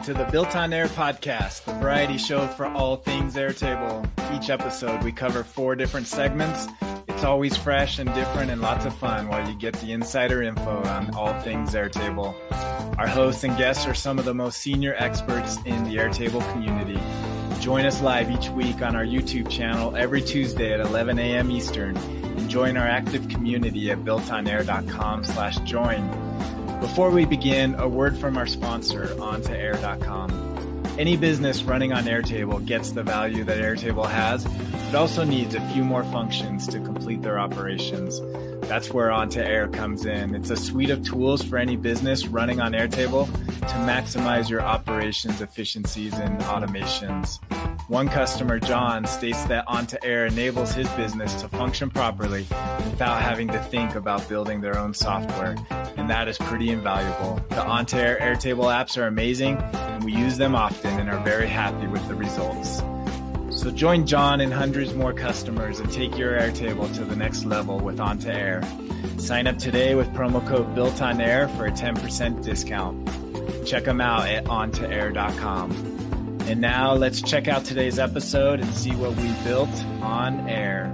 to the BuiltOnAir podcast, the variety show for all things Airtable. Each episode, we cover 4 different segments. It's always fresh and different and lots of fun while you get the insider info on all things Airtable. Our hosts and guests are some of the most senior experts in the Airtable community. Join us live each week on our YouTube channel every Tuesday at 11 a.m. Eastern and join our active community at builtonair.com/join. Before we begin, a word from our sponsor, OntoAir.com. Any business running on Airtable gets the value that Airtable has, but also needs a few more functions to complete their operations. That's where OntoAir comes in. It's a suite of tools for any business running on Airtable to maximize your operations efficiencies and automations. One customer, John, states that OntoAir enables his business to function properly without having to think about building their own software, and that is pretty invaluable. The OntoAir Airtable apps are amazing, and we use them often and are very happy with the results. So join John and hundreds more customers and take your Airtable to the next level with OntoAir. Sign up today with promo code BuiltOnAir for a 10% discount. Check them out at ontoair.com. And now let's check out today's episode and see what we built on air.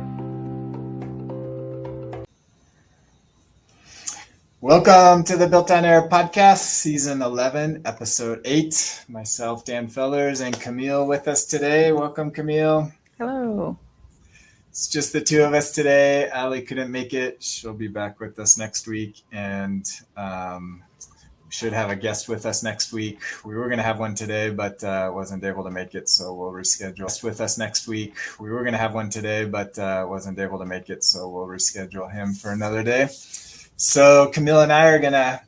Welcome to the BuiltOnAir podcast, season 11, episode 8. Myself, Dan Fellers, and Camille with us today. Welcome, Camille. Hello. It's just the two of us today. Allie couldn't make it. She'll be back with us next week, and we should have a guest with us next week. We were going to have one today, but wasn't able to make it, so we'll reschedule. Guest with us next week. We were going to have one today, but wasn't able to make it, so we'll reschedule him for another day. So Camille and I are going to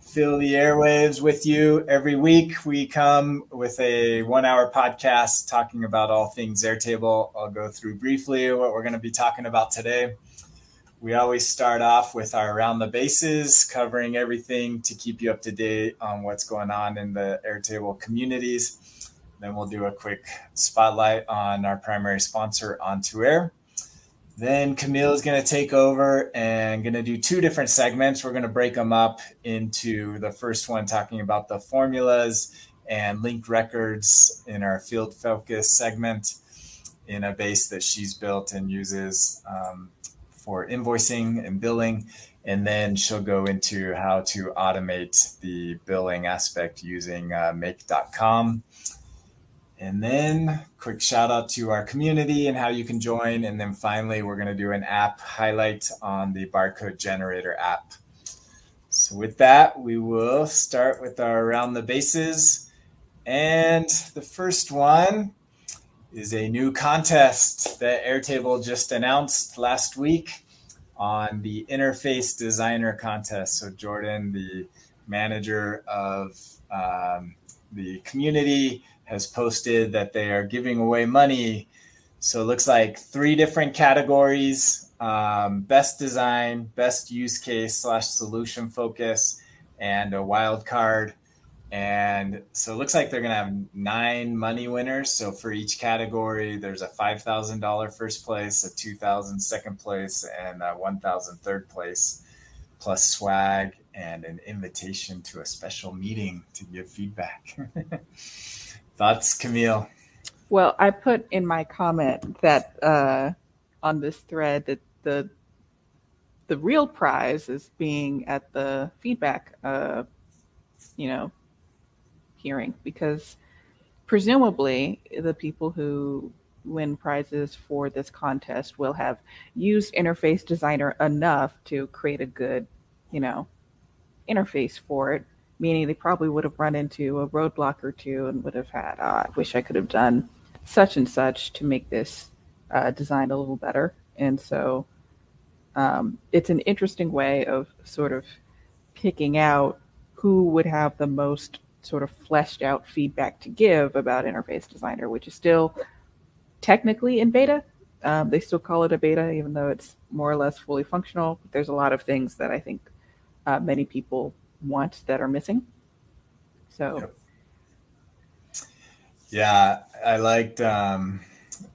fill the airwaves with you every week. We come with a 1-hour podcast talking about all things Airtable. I'll go through briefly what we're going to be talking about today. We always start off with our Around the Bases, covering everything to keep you up to date on what's going on in the Airtable communities. Then we'll do a quick spotlight on our primary sponsor, OntoAir. Then Camille is going to take over and going to do 2 different segments. We're going to break them up into the first one talking about the formulas and linked records in our field focus segment in a base that she's built and uses for invoicing and billing. And then she'll go into how to automate the billing aspect using make.com. And then quick shout out to our community and how you can join. And then finally, we're going to do an app highlight on the Barcode Generator app. So with that, we will start with our Around the Bases. And the first one is a new contest that Airtable just announced last week on the Interface Designer Contest. So Jordan, the manager of the community, has posted that they are giving away money. So it looks like 3 different categories: best design, best use case / solution focus, and a wild card. And so it looks like they're going to have 9 money winners. So for each category, there's a $5,000 first place, a $2,000 second place, and a $1,000 third place, plus swag and an invitation to a special meeting to give feedback. Thoughts, Camille? Well, I put in my comment that on this thread that the real prize is being at the feedback, hearing, because presumably the people who win prizes for this contest will have used Interface Designer enough to create a good, interface for it. Meaning they probably would have run into a roadblock or 2 and would have had, I wish I could have done such and such to make this design a little better. And so it's an interesting way of sort of picking out who would have the most sort of fleshed out feedback to give about Interface Designer, which is still technically in beta. They still call it a beta, even though it's more or less fully functional. But there's a lot of things that I think many people want that are missing. So yep. Yeah, I liked I'm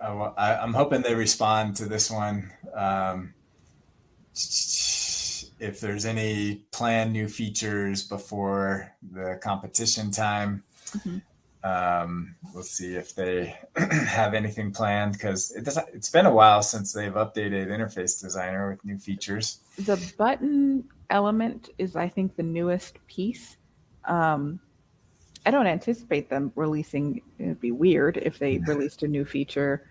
hoping they respond to this one. If there's any planned new features before the competition time, Mhm. We'll see if they have anything planned, because it's been a while since they've updated Interface Designer with new features. The button element is, I think, the newest piece. I don't anticipate them releasing, it'd be weird if they released a new feature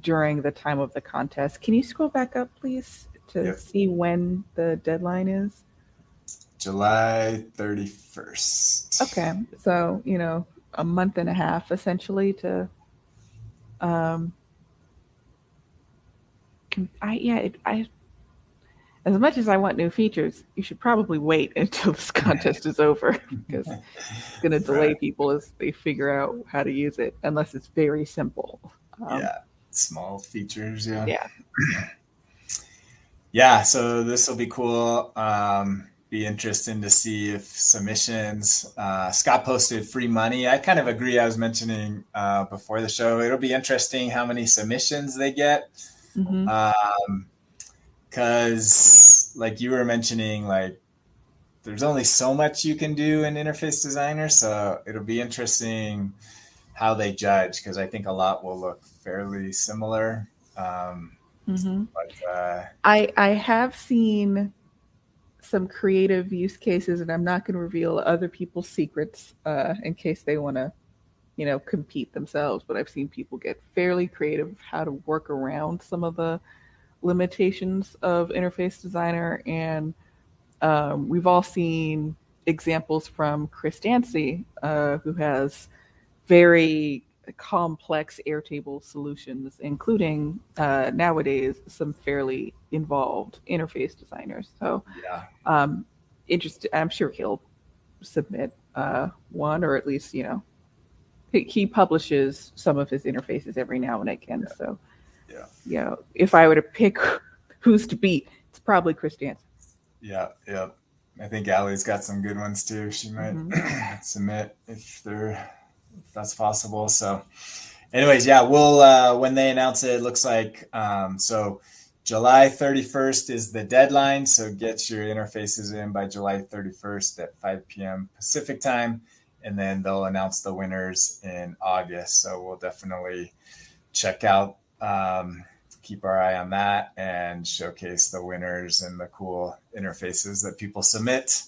during the time of the contest. Can you scroll back up, please, to Yep. see when the deadline is? July 31st. Okay, so, a month and a half essentially to, um, I as much as I want new features, you should probably wait until this contest is over, because it's going to delay Right. people as they figure out how to use it, unless it's very simple. Yeah. Small features. Yeah. Yeah. Yeah. So this will be cool. Be interesting to see if submissions, Scott posted free money. I kind of agree. I was mentioning before the show, it'll be interesting how many submissions they get. Mm-hmm. Because like you were mentioning, like there's only so much you can do in Interface Designer. So it'll be interesting how they judge, because I think a lot will look fairly similar. Mm-hmm. But I have seen some creative use cases, and I'm not going to reveal other people's secrets in case they want to, compete themselves. But I've seen people get fairly creative how to work around some of the limitations of Interface Designer, and we've all seen examples from Chris Dancy, who has very complex Airtable solutions, including nowadays some fairly involved interface designers. So, yeah. interested. I'm sure he'll submit one, or at least he publishes some of his interfaces every now and again. Yeah. So, Yeah. If I were to pick who's to beat, it's probably Chris Dancy. Yeah. Yeah. I think Allie's got some good ones too. She might submit if that's possible. So anyways, yeah, we'll when they announce it, it looks like so July 31st is the deadline. So get your interfaces in by July 31st at 5 p.m. Pacific time. And then they'll announce the winners in August. So we'll definitely check out, keep our eye on that, and showcase the winners and the cool interfaces that people submit.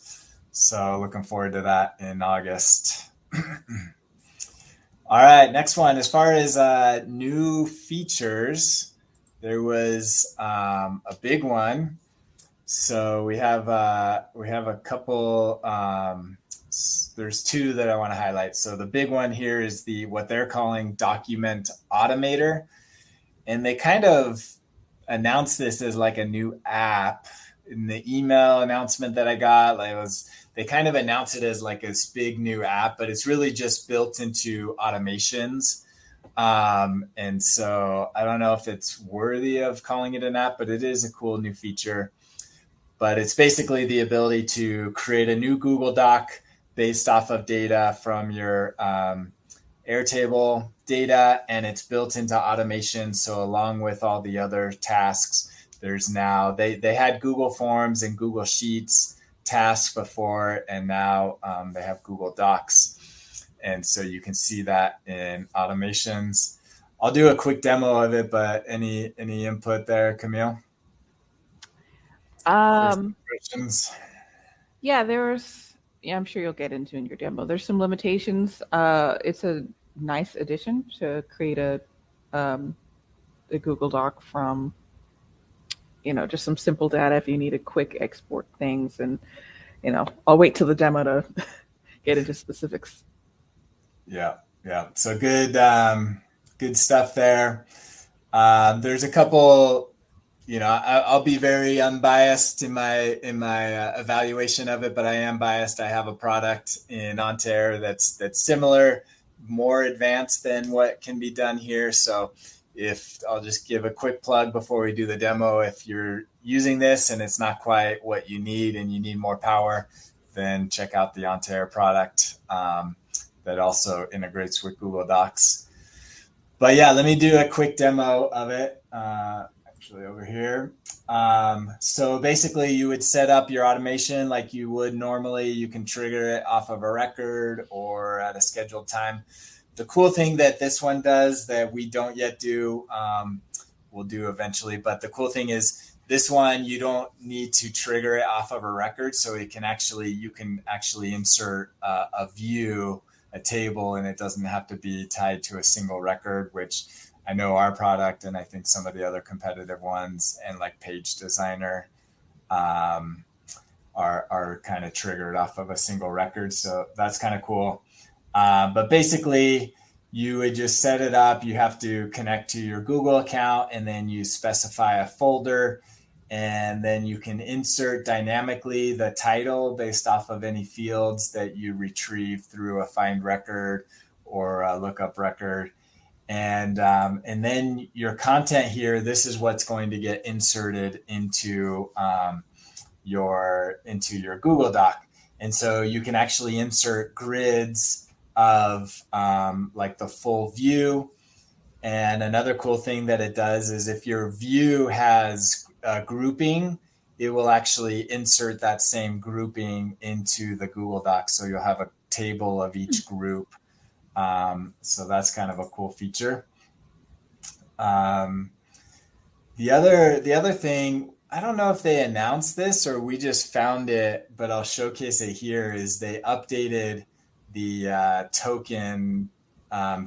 So looking forward to that in August. All right, next one. As far as new features, there was a big one. So we have a couple. There's two that I want to highlight. So the big one here is what they're calling Document Automator, and they kind of announced this as like a new app. In the email announcement that I got, they kind of announced it as like this big new app, but it's really just built into automations. And so I don't know if it's worthy of calling it an app, but it is a cool new feature. But it's basically the ability to create a new Google Doc based off of data from your Airtable data, and it's built into automation. So along with all the other tasks, there's now, they had Google Forms and Google Sheets tasks before, and now they have Google Docs. And so you can see that in automations. I'll do a quick demo of it, but any input there, Camille? Questions? Yeah, I'm sure you'll get into in your demo. There's some limitations. It's a nice addition to create a Google Doc from, just some simple data if you need a quick export things. And, I'll wait till the demo to get into specifics. Yeah. So good stuff there. There's a couple, I'll be very unbiased in my evaluation of it, but I am biased. I have a product in OnTair that's similar, more advanced than what can be done here. So I'll just give a quick plug before we do the demo. If you're using this and it's not quite what you need and you need more power, then check out the OnTair product that also integrates with Google Docs. But yeah, let me do a quick demo of it. actually over here. So basically you would set up your automation like you would normally. You can trigger it off of a record or at a scheduled time. The cool thing that this one does that we don't yet do, we'll do eventually, but the cool thing is this one, you don't need to trigger it off of a record. So you can actually insert a view, a table, and it doesn't have to be tied to a single record, which I know our product and I think some of the other competitive ones and like Page Designer are kind of triggered off of a single record. So that's kind of cool. But basically, you would just set it up. You have to connect to your Google account, and then you specify a folder, and then you can insert dynamically the title based off of any fields that you retrieve through a find record or a lookup record. And then your content here, this is what's going to get inserted into your Google Doc. And so you can actually insert grids of like the full view. And another cool thing that it does is if your view has a grouping, it will actually insert that same grouping into the Google Docs. So you'll have a table of each group. So that's kind of a cool feature. The other thing, I don't know if they announced this or we just found it, but I'll showcase it here, is they updated the token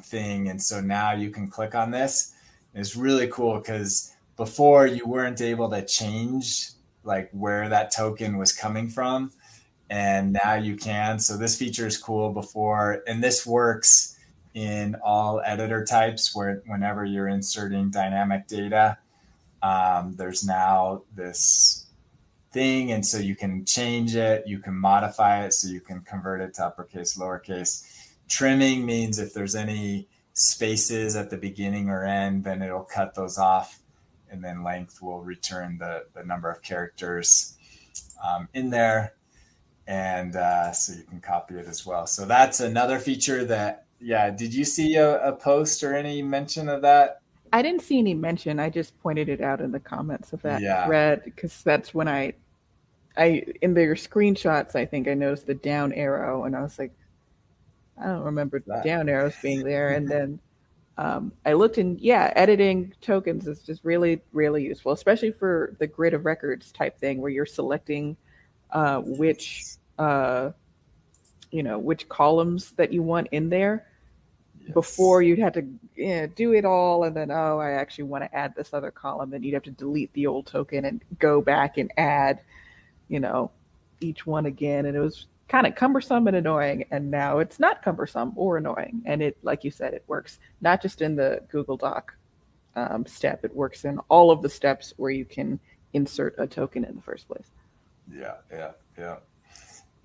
thing. And so now you can click on this. It's really cool because before you weren't able to change like where that token was coming from. And now you can. So this feature is cool before, and this works in all editor types where whenever you're inserting dynamic data, there's now this thing. And so you can change it, you can modify it, so you can convert it to uppercase, lowercase. Trimming means if there's any spaces at the beginning or end, then it'll cut those off. And then length will return the number of characters in there. And so you can copy it as well. So that's another feature that, did you see a post or any mention of that? I didn't see any mention. I just pointed it out in the comments of that thread because that's when I in their screenshots, I think I noticed the down arrow and I was like, I don't remember the down arrows being there. And then I looked and editing tokens is just really, really useful, especially for the grid of records type thing where you're selecting which columns that you want in there. Yes. Before you'd have to do it all and then, I actually want to add this other column, and you'd have to delete the old token and go back and add, each one again. And it was kind of cumbersome and annoying. And now it's not cumbersome or annoying. And it, like you said, it works not just in the Google Doc step, it works in all of the steps where you can insert a token in the first place. Yeah.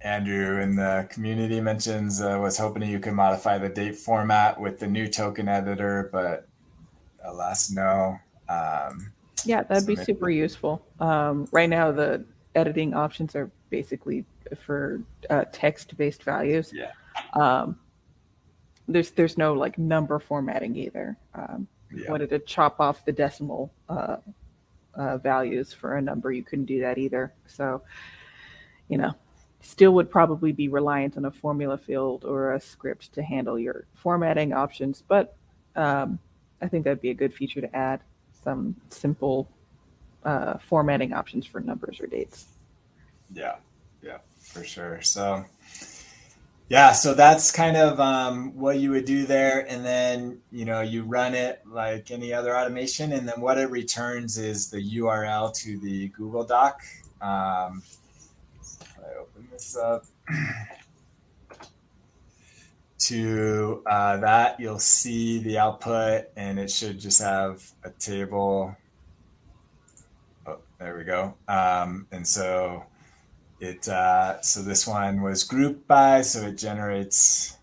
Andrew in the community mentions was hoping you could modify the date format with the new token editor, but alas, no. That'd be super useful. Right now, the editing options are basically for text-based values. There's no like number formatting either. Wanted to chop off the decimal values for a number, you couldn't do that either. So, still would probably be reliant on a formula field or a script to handle your formatting options. But I think that'd be a good feature to add, some simple formatting options for numbers or dates. Yeah, for sure. So, so that's kind of what you would do there. And then, you run it like any other automation. And then what it returns is the URL to the Google Doc. I open this up to that, you'll see the output, and it should just have a table. Oh, there we go. And so so this one was grouped by, so it generates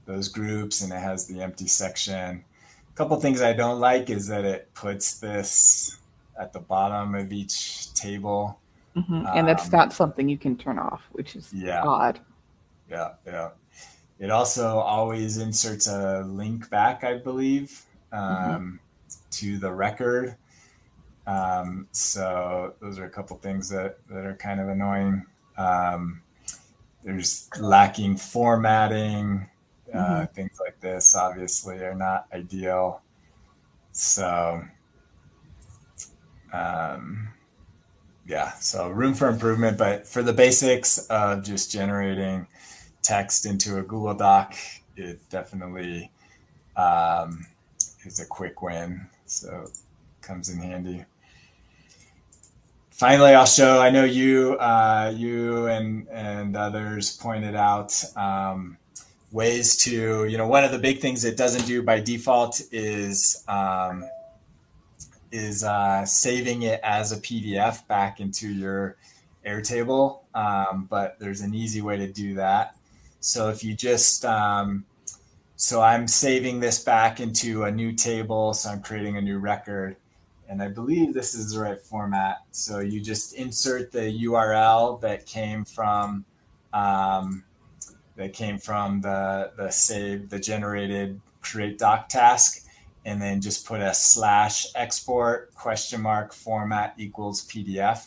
those groups, and it has the empty section. A couple things I don't like is that it puts this at the bottom of each table. Mm-hmm. And that's not something you can turn off, which is odd. Yeah. It also always inserts a link back, I believe. to the record. So those are a couple things that are kind of annoying. There's lacking formatting. Things like this obviously are not ideal. So so room for improvement, but for the basics of just generating text into a Google Doc, it definitely is a quick win. So it comes in handy. Finally, I'll show, I know you and others pointed out ways to, one of the big things it doesn't do by default is saving it as a PDF back into your Airtable. But there's an easy way to do that. So if you just, so I'm saving this back into a new table. So I'm creating a new record. And I believe this is the right format. So you just insert the URL that came from the generated create doc task, and then just put a /export format equals PDF.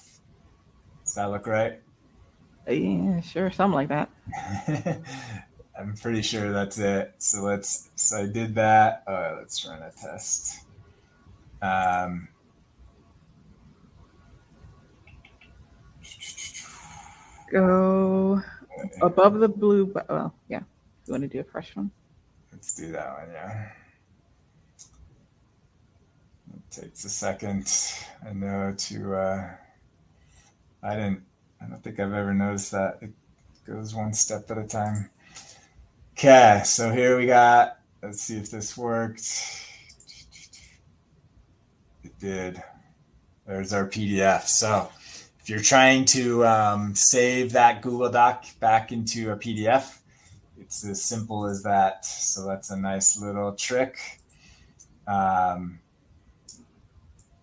Does that look right? Yeah, sure, something like that. I'm pretty sure that's it. So I did that. Let's run a test. Go above the blue, but yeah. You want to do a fresh one? Let's do that one, yeah. It takes a second. I know I don't think I've ever noticed that. It goes one step at a time. Okay, so here we got, let's see if this worked. It did. There's our PDF. So if you're trying to save that Google Doc back into a PDF, it's as simple as that. So that's a nice little trick.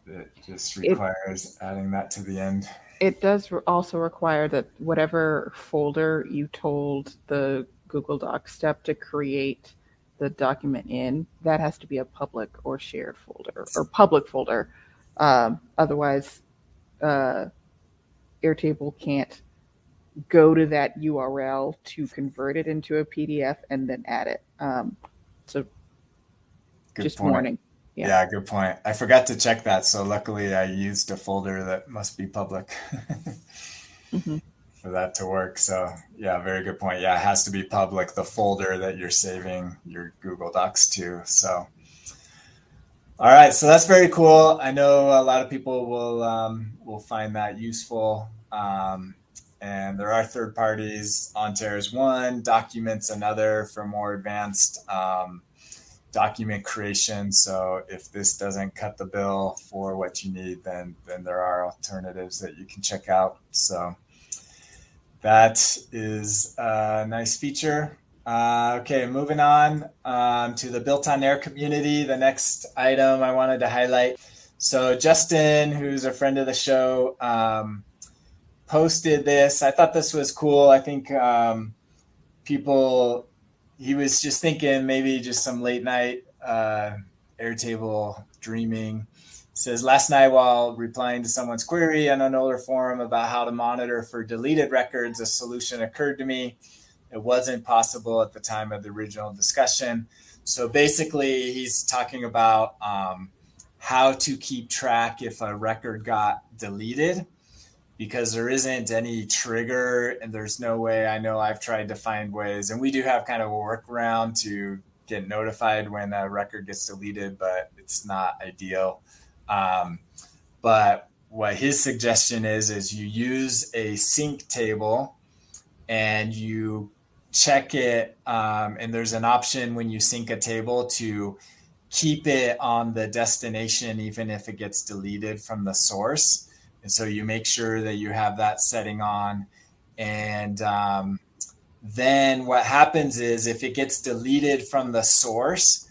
It just requires adding that to the end. It does also require that whatever folder you told the Google Doc step to create the document in, that has to be a public or shared folder or public folder. Otherwise, Airtable can't go to that URL to convert it into a PDF and then add it. So good just point. warning. Yeah, good point. I forgot to check that. So luckily I used a folder that must be public for that to work. So yeah, very good point. Yeah, it has to be public, the folder that you're saving your Google Docs to. So, all right. So that's very cool. I know a lot of people will find that useful. And there are third parties. Ontair is one, Documents another for more advanced document creation. So if this doesn't cut the bill for what you need, then there are alternatives that you can check out. So that is a nice feature. Okay, moving on to the BuiltOnAir community. The next item I wanted to highlight. So Justin, who's a friend of the show, posted this. I thought this was cool. I think he was just thinking maybe just some late night Airtable dreaming. Says, last night while replying to someone's query on an older forum about how to monitor for deleted records, a solution occurred to me. It wasn't possible at the time of the original discussion. So basically he's talking about how to keep track if a record got deleted, because there isn't any trigger and there's no way. I know I've tried to find ways, and we do have kind of a workaround to get notified when a record gets deleted, but it's not ideal. But what his suggestion is you use a sync table and you check it. And there's an option when you sync a table to keep it on the destination, even if it gets deleted from the source. And so you make sure that you have that setting on. And then what happens is if it gets deleted from the source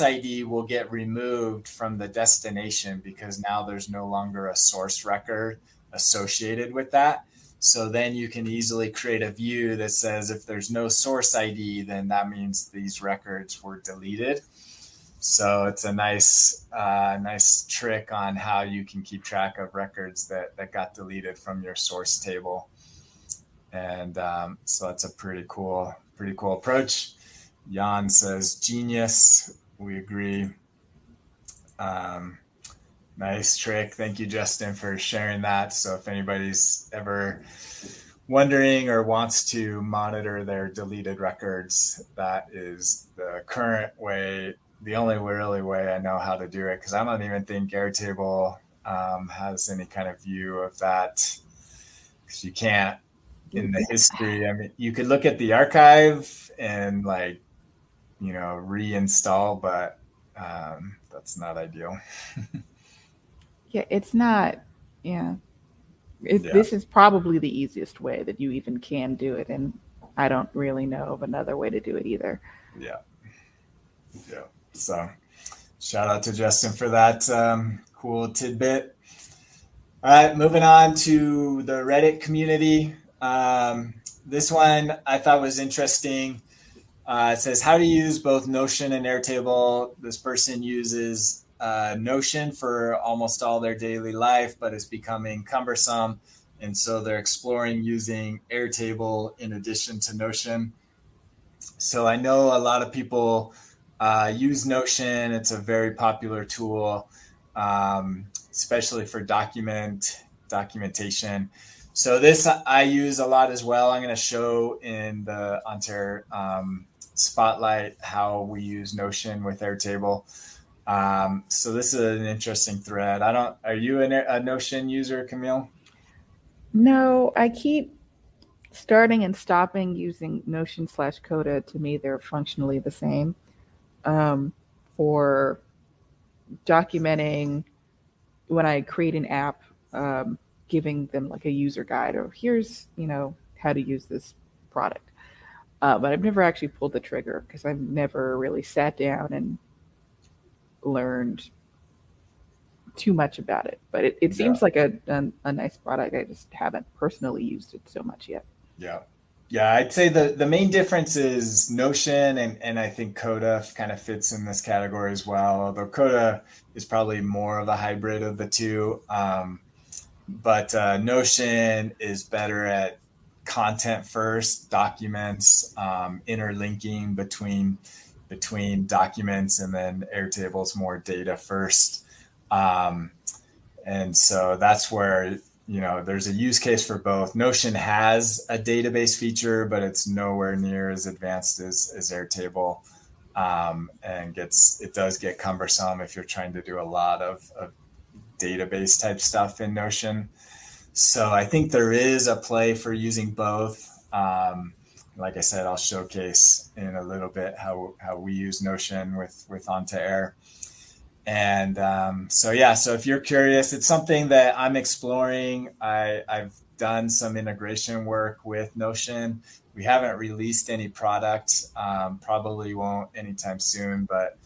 ID will get removed from the destination, because now there's no longer a source record associated with that. So then you can easily create a view that says if there's no source ID, then that means these records were deleted. So it's a nice trick on how you can keep track of records that got deleted from your source table. And so that's a pretty cool approach. Jan says, genius. We agree. Nice trick. Thank you, Justin, for sharing that. So if anybody's ever wondering or wants to monitor their deleted records, that is the current way, the only really way I know how to do it, because I don't even think Airtable has any kind of view of that, because you can't in the history. I mean, you could look at the archive and reinstall, but that's not ideal. Yeah, it's not. Yeah. This is probably the easiest way that you even can do it. And I don't really know of another way to do it either. Yeah. So shout out to Justin for that cool tidbit. All right, moving on to the Reddit community. This one I thought was interesting. It says, how to use both Notion and Airtable. This person uses Notion for almost all their daily life, but it's becoming cumbersome. And so they're exploring using Airtable in addition to Notion. So I know a lot of people use Notion. It's a very popular tool, especially for documentation. So this I use a lot as well. I'm going to show in the Ontair spotlight how we use Notion with Airtable. So this is an interesting thread. Are you a Notion user, Camille? No, I keep starting and stopping using Notion/Coda. To me, they're functionally the same. For documenting, when I create an app, giving them like a user guide, or here's, how to use this product. But I've never actually pulled the trigger because I've never really sat down and learned too much about it. But it seems like a nice product. I just haven't personally used it so much yet. Yeah, I'd say the main difference is Notion, and I think Coda kind of fits in this category as well, although Coda is probably more of a hybrid of the two. But Notion is better at content first, documents, interlinking between documents, and then Airtable's more data first. And so that's where, there's a use case for both. Notion has a database feature, but it's nowhere near as advanced as Airtable. And it does get cumbersome if you're trying to do a lot of database type stuff in Notion. So I think there is a play for using both. Like I said, I'll showcase in a little bit how we use Notion with Ontair. And so if you're curious, it's something that I'm exploring. I've done some integration work with Notion. We haven't released any product, probably won't anytime soon, but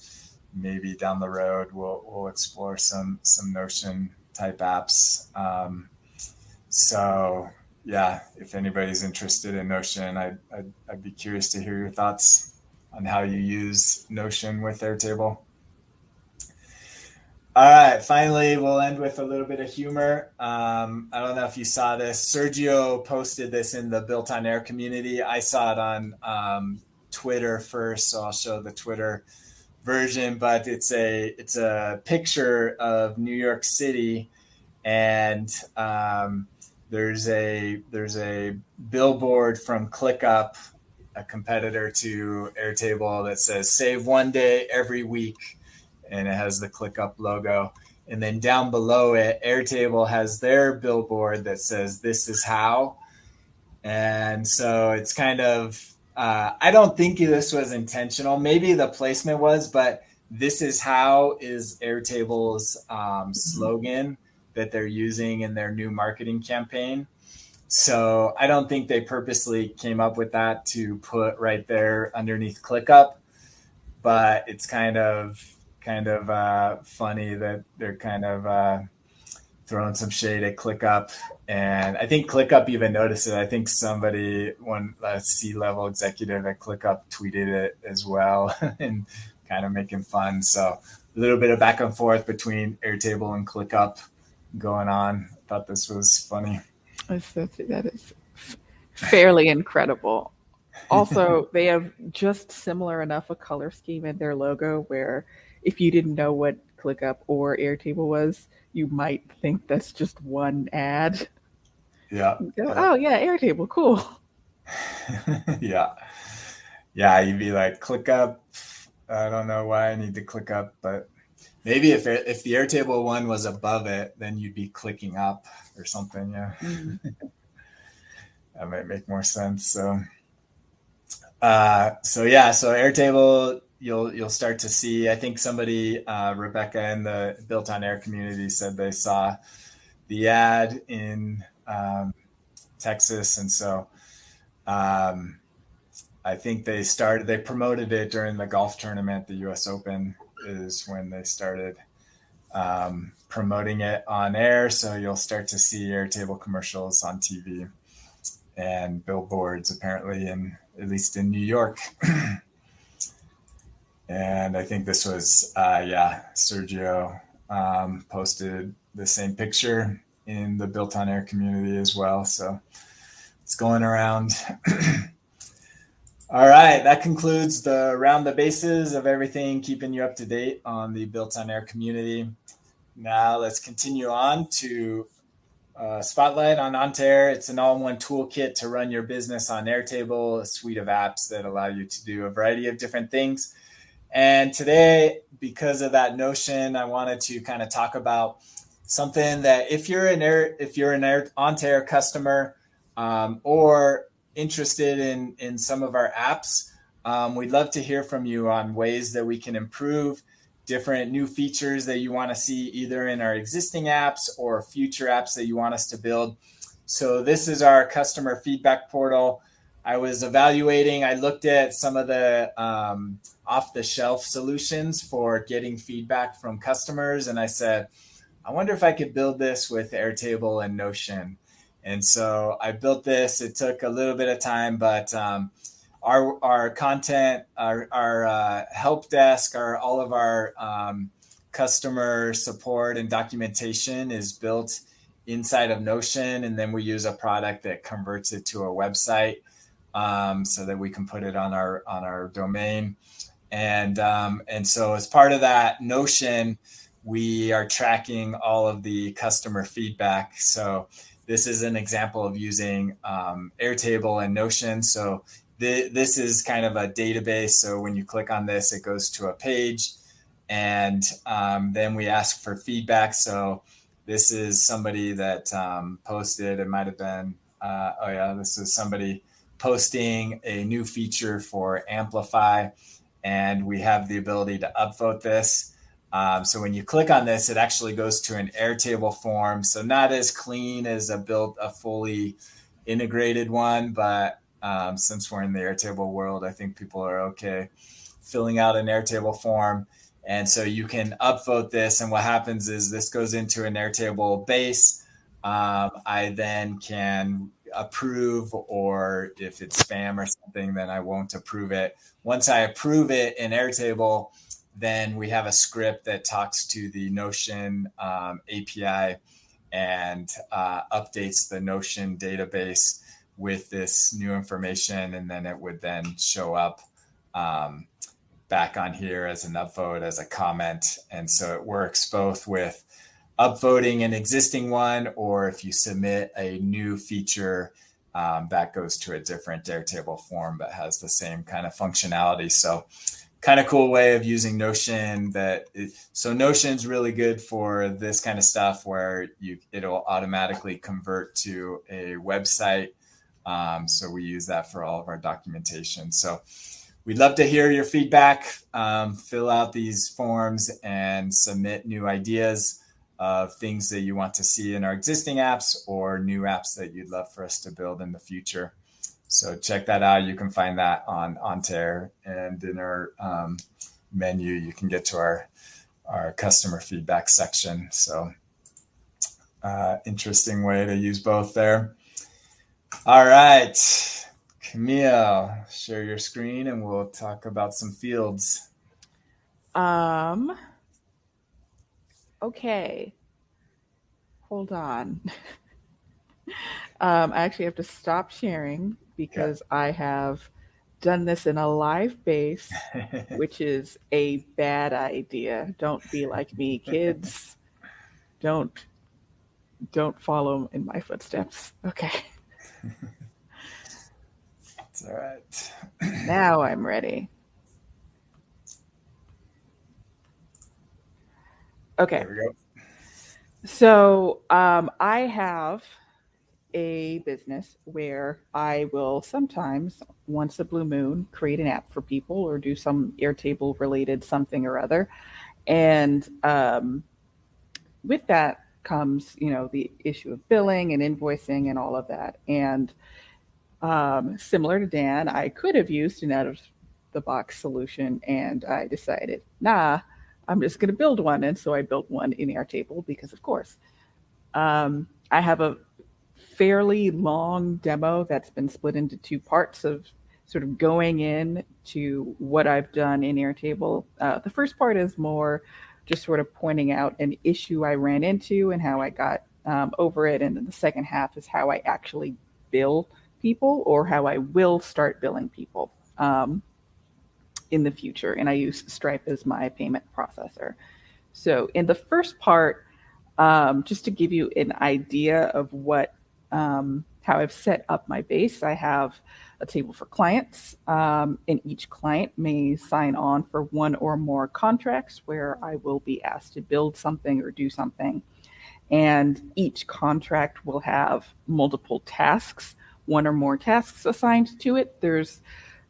maybe down the road we'll explore some Notion type apps. So yeah, if anybody's interested in Notion, I'd be curious to hear your thoughts on how you use Notion with Airtable. All right, finally, we'll end with a little bit of humor. I don't know if you saw this. Sergio posted this in the BuiltOnAir community. I saw it on Twitter first, so I'll show the Twitter version. But it's a picture of New York City, and there's a billboard from ClickUp, a competitor to Airtable, that says "Save one day every week." And it has the ClickUp logo. And then down below it, Airtable has their billboard that says, "This is how." And so it's kind of, I don't think this was intentional. Maybe the placement was, but "This is how" is Airtable's slogan that they're using in their new marketing campaign. So I don't think they purposely came up with that to put right there underneath ClickUp, but it's kind of funny that they're kind of throwing some shade at ClickUp. And I think ClickUp even noticed it. I think a C-level executive at ClickUp tweeted it as well and kind of making fun. So a little bit of back and forth between Airtable and ClickUp going on. I thought this was funny. That is fairly incredible. Also, they have just similar enough a color scheme in their logo where if you didn't know what ClickUp or Airtable was, you might think that's just one ad. Yeah. Go, oh yeah, Airtable, cool. Yeah. Yeah, you'd be like, ClickUp. I don't know why I need to click up, but maybe if the Airtable one was above it, then you'd be clicking up or something. Yeah. That might make more sense. So Airtable, you'll start to see. I think somebody, Rebecca in the BuiltOnAir community, said they saw the ad in Texas, and so I think they promoted it during the golf tournament. The U.S. Open is when they started promoting it on air. So you'll start to see Airtable commercials on TV and billboards, apparently, at least in New York. And I think this was, Sergio posted the same picture in the BuiltOnAir community as well. So it's going around. All right, that concludes the round the bases of everything, keeping you up to date on the BuiltOnAir community. Now let's continue on to Spotlight on Ontair. It's an all-in-one toolkit to run your business on Airtable, a suite of apps that allow you to do a variety of different things. And today, because of that notion, I wanted to kind of talk about something that if you're an Ontair customer or interested in some of our apps, we'd love to hear from you on ways that we can improve, different new features that you want to see either in our existing apps or future apps that you want us to build. So this is our customer feedback portal. I was evaluating, I looked at some of the off-the-shelf solutions for getting feedback from customers, and I said, I wonder if I could build this with Airtable and Notion. And so I built this. It took a little bit of time, but our content, our help desk, all of our customer support and documentation is built inside of Notion, and then we use a product that converts it to a website so that we can put it on our domain. And so as part of that Notion, we are tracking all of the customer feedback. So this is an example of using Airtable and Notion. So this is kind of a database. So when you click on this, it goes to a page, and then we ask for feedback. So this is somebody that posted, it might have been, this is somebody posting a new feature for Amplify, and we have the ability to upvote this. So when you click on this, it actually goes to an Airtable form. So not as clean as a fully integrated one, but since we're in the Airtable world, I think people are okay filling out an Airtable form. And so you can upvote this, and what happens is this goes into an Airtable base. I then can approve, or if it's spam or something, then I won't approve it. Once I approve it in Airtable, then we have a script that talks to the Notion API and updates the Notion database with this new information, and then it would then show up back on here as an upvote, as a comment. And so it works both with upvoting an existing one, or if you submit a new feature, that goes to a different Airtable form but has the same kind of functionality. So kind of cool way of using Notion. So Notion's really good for this kind of stuff where it'll automatically convert to a website. So we use that for all of our documentation. So we'd love to hear your feedback. Fill out these forms and submit new ideas of things that you want to see in our existing apps or new apps that you'd love for us to build in the future. So check that out. You can find that on Ontair, and in our menu, you can get to our customer feedback section. So interesting way to use both there. All right, Camille, share your screen and we'll talk about some fields. Okay. Hold on. I actually have to stop sharing because I have done this in a live base, which is a bad idea. Don't be like me, kids. Don't follow in my footsteps. Okay. It's all right. Now I'm ready. Okay. There we go. So I have a business where I will sometimes, once a blue moon, create an app for people or do some Airtable related something or other. And with that comes, the issue of billing and invoicing and all of that. And similar to Dan, I could have used an out of the box solution, and I decided, nah, I'm just going to build one. And so I built one in Airtable because, of course, I have a fairly long demo that's been split into two parts of sort of going in to what I've done in Airtable. The first part is more just sort of pointing out an issue I ran into and how I got over it. And then the second half is how I actually bill people, or how I will start billing people in the future. And I use Stripe as my payment processor. So in the first part, just to give you an idea of how I've set up my base, I have a table for clients, and each client may sign on for one or more contracts where I will be asked to build something or do something. And each contract will have multiple tasks, one or more tasks assigned to it. There's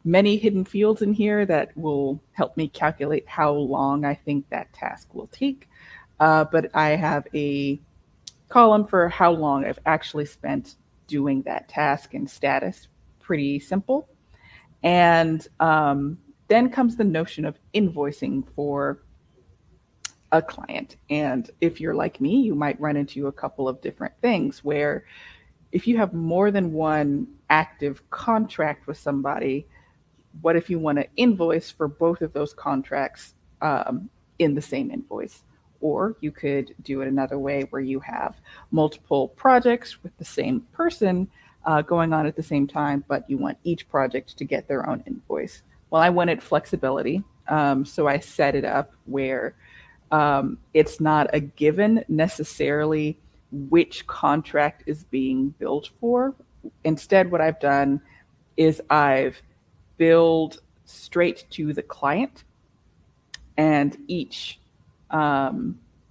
many hidden fields in here that will help me calculate how long I think that task will take. But I have a column for how long I've actually spent doing that task and status. Pretty simple. And then comes the notion of invoicing for a client. And if you're like me, you might run into a couple of different things where if you have more than one active contract with somebody, what if you want to invoice for both of those contracts in the same invoice? Or you could do it another way where you have multiple projects with the same person going on at the same time, but you want each project to get their own invoice. Well, I wanted flexibility, so I set it up where it's not a given necessarily which contract is being billed for. Instead, what I've done is I've billed straight to the client, and each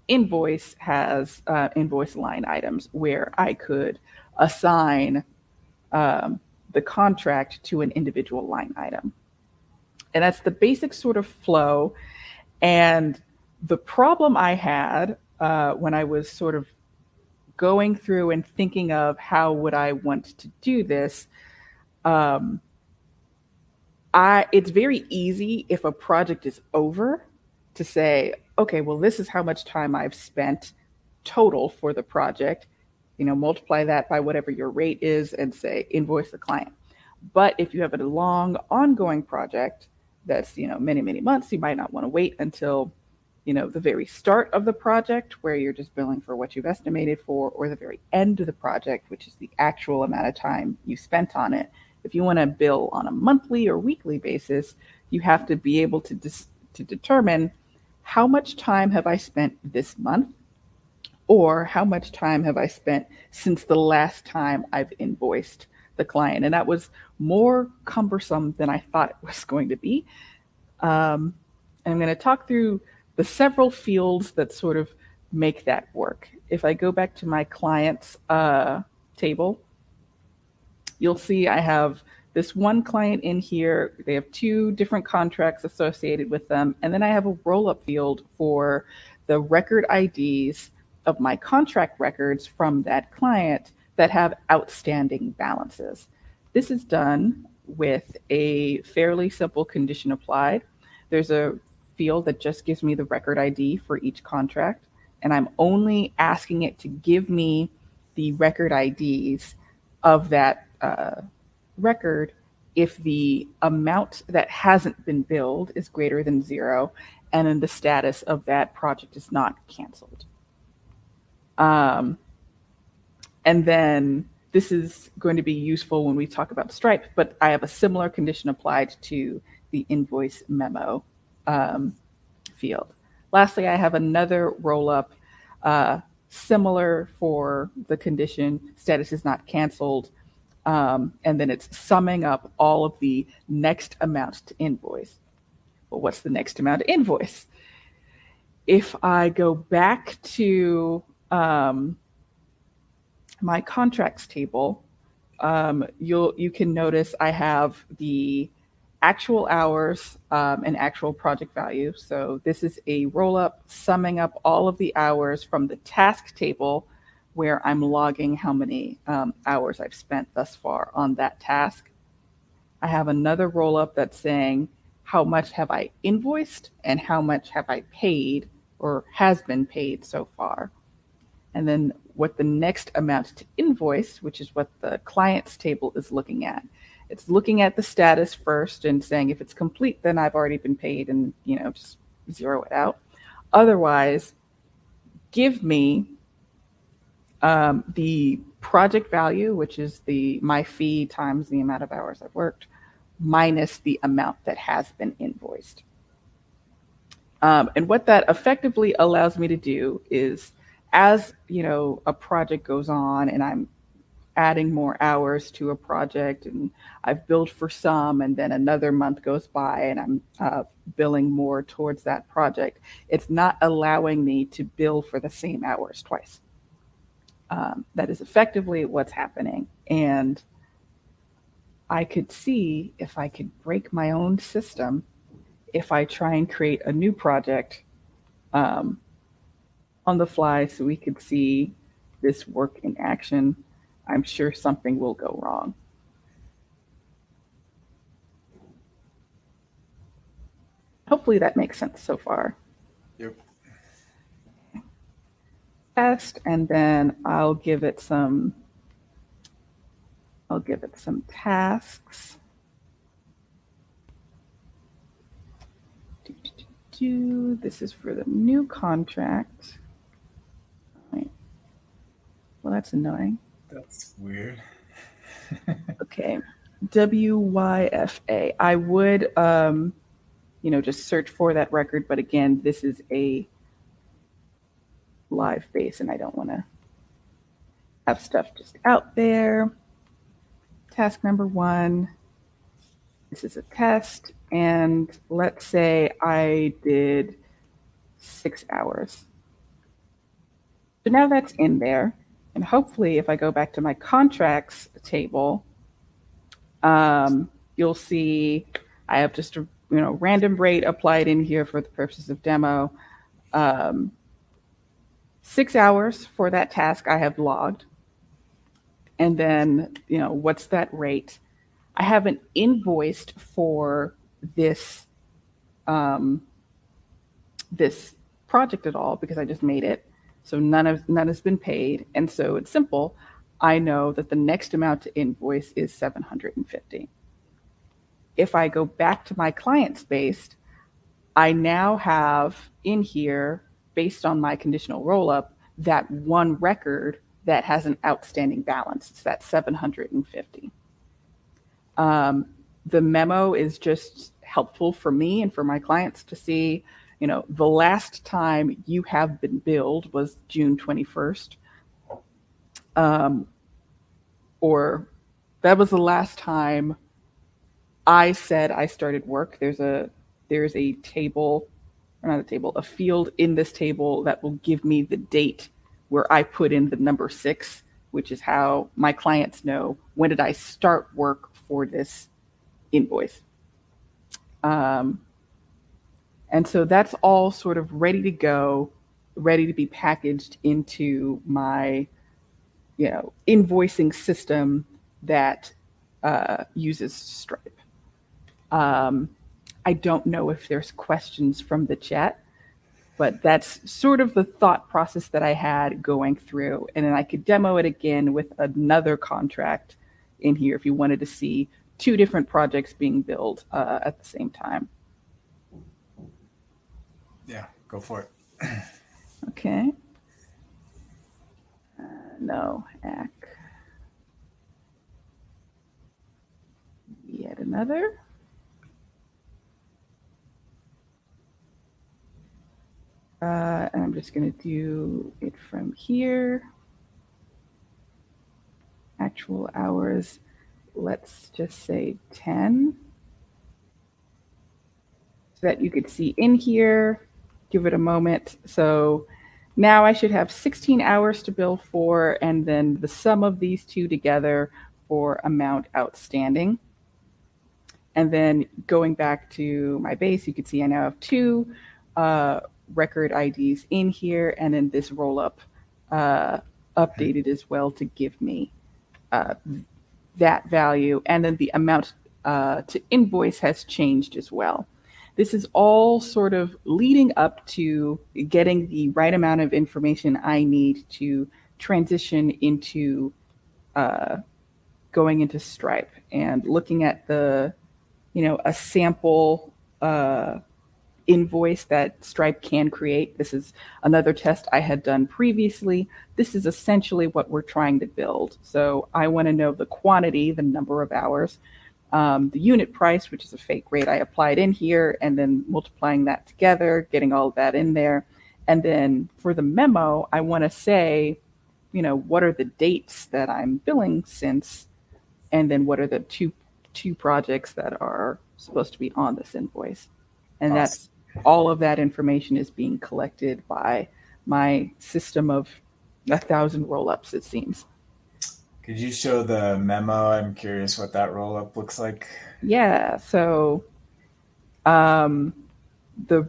invoice has invoice line items where I could assign the contract to an individual line item. And that's the basic sort of flow. And the problem I had when I was sort of going through and thinking of how would I want to do this, it's very easy if a project is over to say, okay, well, this is how much time I've spent total for the project. Multiply that by whatever your rate is and say invoice the client. But if you have a long ongoing project that's many, many months, you might not want to wait until the very start of the project where you're just billing for what you've estimated for, or the very end of the project, which is the actual amount of time you spent on it. If you want to bill on a monthly or weekly basis, you have to be able to determine how much time have I spent this month, or how much time have I spent since the last time I've invoiced the client. And that was more cumbersome than I thought it was going to be. And I'm going to talk through the several fields that sort of make that work. If I go back to my clients table, you'll see I have this one client in here. They have two different contracts associated with them. And then I have a roll-up field for the record IDs of my contract records from that client that have outstanding balances. This is done with a fairly simple condition applied. There's a field that just gives me the record ID for each contract, and I'm only asking it to give me the record IDs of that record if the amount that hasn't been billed is greater than 0, and then the status of that project is not canceled. And then this is going to be useful when we talk about Stripe, but I have a similar condition applied to the invoice memo field. Lastly, I have another roll-up similar for the condition status is not canceled, and then it's summing up all of the next amount to invoice. Well, what's the next amount to invoice? If I go back to my contracts table, you can notice I have the actual hours and actual project value. So this is a roll-up summing up all of the hours from the task table where I'm logging how many hours I've spent thus far on that task. I have another roll-up that's saying how much have I invoiced and how much have I paid or has been paid so far. And then what the next amount to invoice, which is what the clients table is looking at. It's looking at the status first and saying if it's complete, then I've already been paid, and just zero it out. Otherwise, give me the project value, which is my fee times the amount of hours I've worked, minus the amount that has been invoiced. And what that effectively allows me to do is, as a project goes on and I'm adding more hours to a project and I've billed for some, and then another month goes by and I'm billing more towards that project, it's not allowing me to bill for the same hours twice. That is effectively what's happening. And I could see if I could break my own system if I try and create a new project on the fly so we could see this work in action. I'm sure something will go wrong. Hopefully that makes sense so far. Yep. Test, and then I'll give it some tasks. This is for the new contract. Right. Well, that's annoying. That's weird. Okay, WYFA. I would, just search for that record, but again, this is a live base, and I don't want to have stuff just out there. Task number 1. This is a test, and let's say I did 6 hours. So now that's in there. And hopefully, if I go back to my contracts table, you'll see I have just a random rate applied in here for the purposes of demo. 6 hours for that task I have logged. And then, what's that rate? I haven't invoiced for this this project at all because I just made it. So none has been paid. And so it's simple. I know that the next amount to invoice is $750. If I go back to my client space, I now have in here, based on my conditional rollup, that one record that has an outstanding balance. It's that $750. The memo is just helpful for me and for my clients to see, the last time you have been billed was June 21st. Or that was the last time I said I started work. There's a table, or not a table, a field in this table that will give me the date where I put in the number 6, which is how my clients know when did I start work for this invoice. And so that's all sort of ready to go, ready to be packaged into my, invoicing system that uses Stripe. I don't know if there's questions from the chat, but that's sort of the thought process that I had going through. And then I could demo it again with another contract in here if you wanted to see 2 different projects being billed at the same time. Go for it. Okay. No, AC. Yet another. And I'm just going to do it from here. Actual hours, let's just say 10. So that you could see in here. Give it a moment. So now I should have 16 hours to bill for, and then the sum of these two together for amount outstanding. And then going back to my base, you can see I now have two record IDs in here, and then this roll up updated as well to give me that value. And then the amount to invoice has changed as well. This is all sort of leading up to getting the right amount of information I need to transition into going into Stripe and looking at the, a sample invoice that Stripe can create. This is another test I had done previously. This is essentially what we're trying to build. So I want to know the quantity, the number of hours, the unit price, which is a fake rate I applied in here, and then multiplying that together, getting all of that in there. And then for the memo, I want to say, what are the dates that I'm billing since, and then what are the two projects that are supposed to be on this invoice. And awesome. That's all of that information is being collected by my system of 1,000 roll-ups, it seems. Could you show the memo? I'm curious what that roll-up looks like. Yeah, so the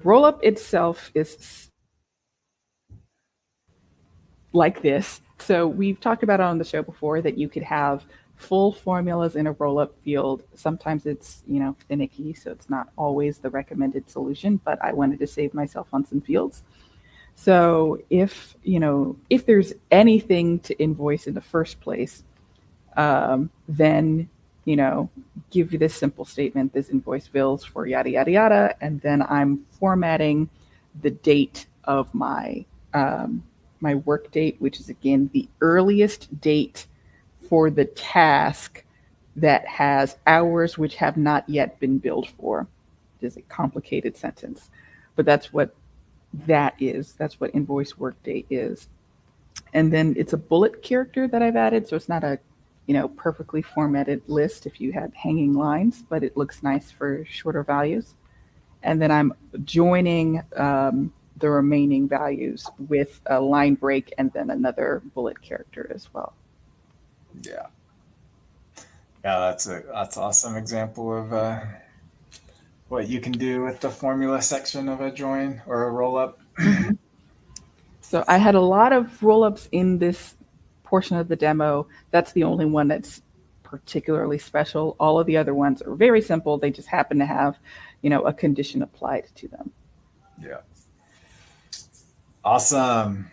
roll-up itself is like this. So we've talked about it on the show before that you could have full formulas in a roll-up field. Sometimes it's, finicky, so it's not always the recommended solution, but I wanted to save myself on some fields. So if there's anything to invoice in the first place, then, give you this simple statement, this invoice bills for yada, yada, yada, and then I'm formatting the date of my my work date, which is, again, the earliest date for the task that has hours which have not yet been billed for. It is a complicated sentence, but that's what that is. That's what invoice work date is. And then it's a bullet character that I've added, so it's not a perfectly formatted list if you had hanging lines, but it looks nice for shorter values. And then I'm joining the remaining values with a line break and then another bullet character as well. Yeah, that's an awesome example of what you can do with the formula section of a join or a roll-up. So I had a lot of roll-ups in this portion of the demo. That's the only one that's particularly special. All of the other ones are very simple. They just happen to have, a condition applied to them. Yeah. Awesome.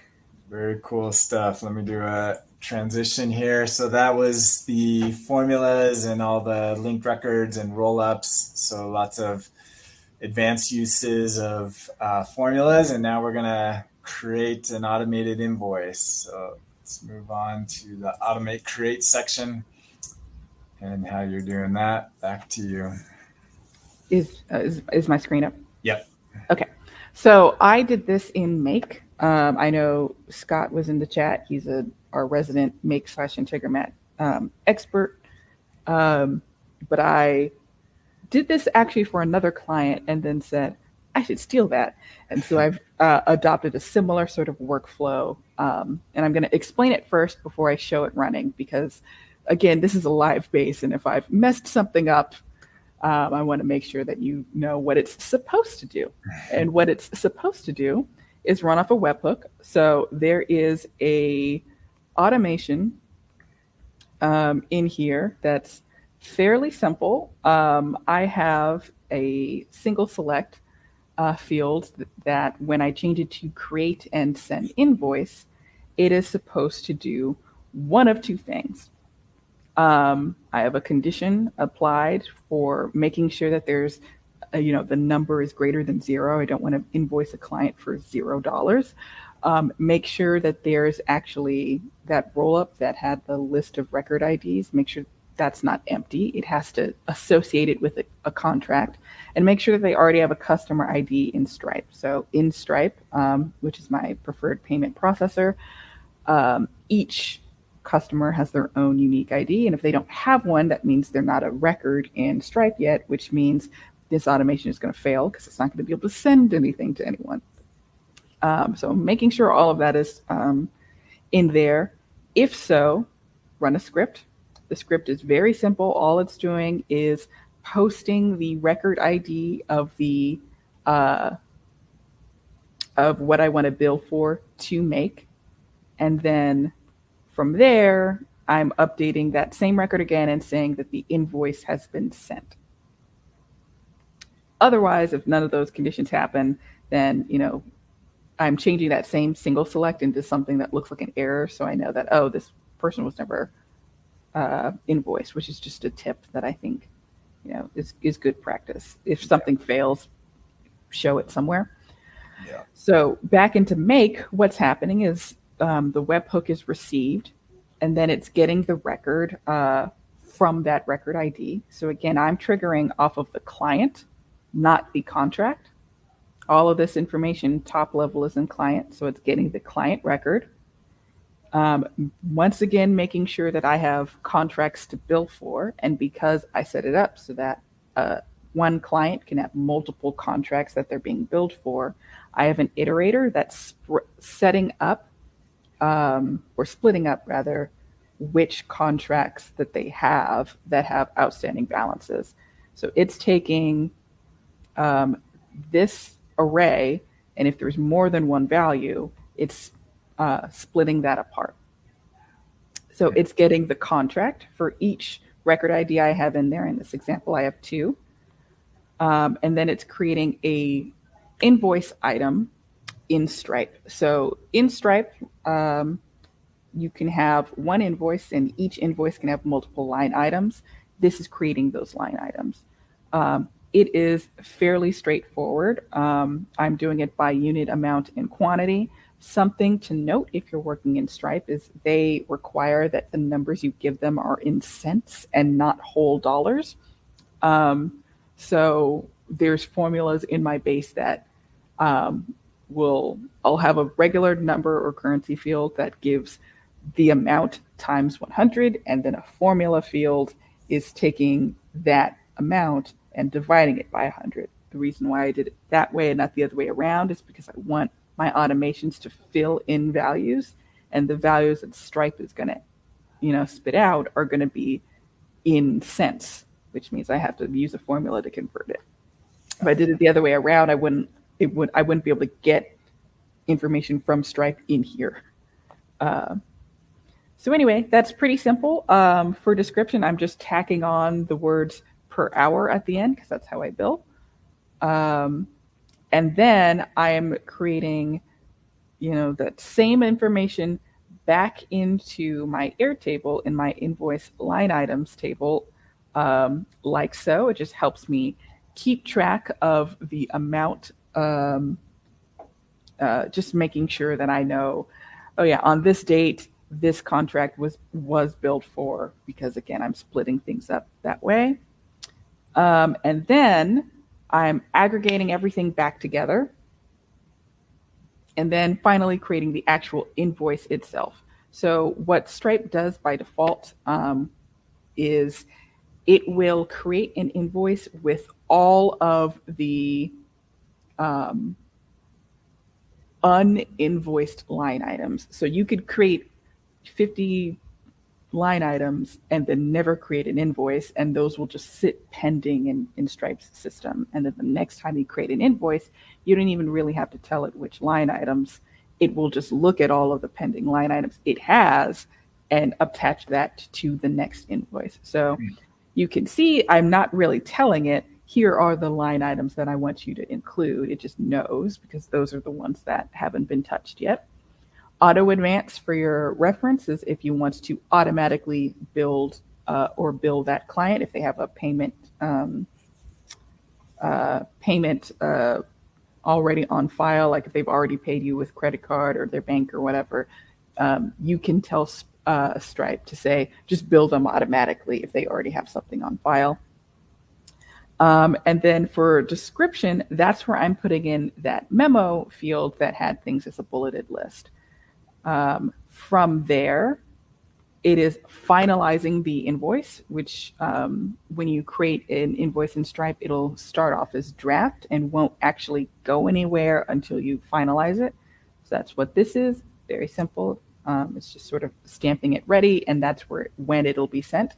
Very cool stuff. Let me do a transition here. So that was the formulas and all the linked records and roll-ups. So lots of advanced uses of formulas. And now we're going to create an automated invoice. So let's move on to the automate create section and how you're doing that. Back to you. Is my screen up? Yep. Okay. So I did this in Make. I know Scott was in the chat. He's our resident Make/Integromat expert. But I did this actually for another client and then said, I should steal that. And so I've adopted a similar sort of workflow. And I'm going to explain it first before I show it running, because, again, this is a live base. And if I've messed something up, I want to make sure that you know what it's supposed to do. And what it's supposed to do is run off a webhook. So there is a automation in here that's fairly simple. I have a single select field that when I change it to create and send invoice, it is supposed to do one of two things. I have a condition applied for making sure that there's the number is greater than 0. I don't want to invoice a client for $0. Make sure that there's actually that roll-up that had the list of record IDs. Make sure that's not empty. It has to associate it with a contract, and make sure that they already have a customer ID in Stripe. So in Stripe, which is my preferred payment processor, each customer has their own unique ID. And if they don't have one, that means they're not a record in Stripe yet, which means this automation is going to fail because it's not going to be able to send anything to anyone. So making sure all of that is in there. If so, run a script. The script is very simple. All it's doing is posting the record ID of the of what I want to bill for to Make, and then from there, I'm updating that same record again and saying that the invoice has been sent. Otherwise, if none of those conditions happen, then I'm changing that same single select into something that looks like an error, so I know that this person was never invoiced, which is just a tip that I think is good practice. If something fails, show it somewhere. Yeah. So back into Make, what's happening is the webhook is received, and then it's getting the record from that record ID. So again, I'm triggering off of the client, not the contract. All of this information, top level, is in client, so it's getting the client record. Once again, making sure that I have contracts to bill for, and because I set it up so that one client can have multiple contracts that they're being billed for, I have an iterator that's setting up or splitting up rather which contracts that they have that have outstanding balances. So it's taking this array, and if there's more than one value, it's splitting that apart. So it's getting the contract for each record ID I have in there. In this example, I have 2. And then it's creating a invoice item in Stripe. So in Stripe, you can have one invoice, and each invoice can have multiple line items. This is creating those line items. It is fairly straightforward. I'm doing it by unit, amount, and quantity. Something to note if you're working in Stripe is they require that the numbers you give them are in cents and not whole dollars. So there's formulas in my base that I'll have a regular number or currency field that gives the amount times 100, and then a formula field is taking that amount and dividing it by 100. The reason why I did it that way and not the other way around is because I want my automations to fill in values, and the values that Stripe is going to, spit out are going to be in cents, which means I have to use a formula to convert it. If I did it the other way around, I wouldn't be able to get information from Stripe in here. So anyway, that's pretty simple. For description, I'm just tacking on the words per hour at the end because that's how I bill. And then I am creating, that same information back into my Airtable in my invoice line items table, like so. It just helps me keep track of the amount, just making sure that I know, on this date, this contract was billed for, because again, I'm splitting things up that way. And then I'm aggregating everything back together, and then finally creating the actual invoice itself. So what Stripe does by default is it will create an invoice with all of the uninvoiced line items. So you could create 50 line items and then never create an invoice, and those will just sit pending in Stripe's system. And then the next time you create an invoice, you don't even really have to tell it which line items. It will just look at all of the pending line items it has and attach that to the next invoice. So you can see I'm not really telling it, here are the line items that I want you to include. It just knows because those are the ones that haven't been touched yet. Auto advance, for your reference, is if you want to automatically build or bill that client if they have a payment payment already on file, like if they've already paid you with credit card or their bank or whatever, you can tell Stripe to say, just bill them automatically if they already have something on file. And then for description, that's where I'm putting in that memo field that had things as a bulleted list. From there, it is finalizing the invoice, which when you create an invoice in Stripe, it'll start off as draft and won't actually go anywhere until you finalize it. So that's what this is. Very simple. It's just sort of stamping it ready, and that's when it'll be sent.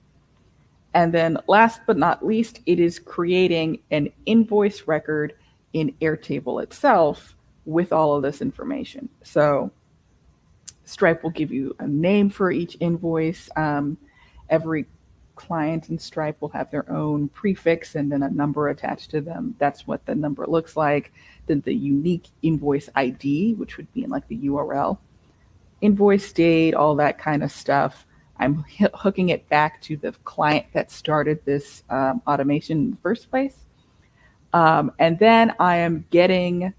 And then last but not least, it is creating an invoice record in Airtable itself with all of this information. So Stripe will give you a name for each invoice. Every client in Stripe will have their own prefix and then a number attached to them. That's what the number looks like. Then the unique invoice ID, which would be in like the URL, invoice date, all that kind of stuff. I'm hooking it back to the client that started this automation in the first place. And then I am getting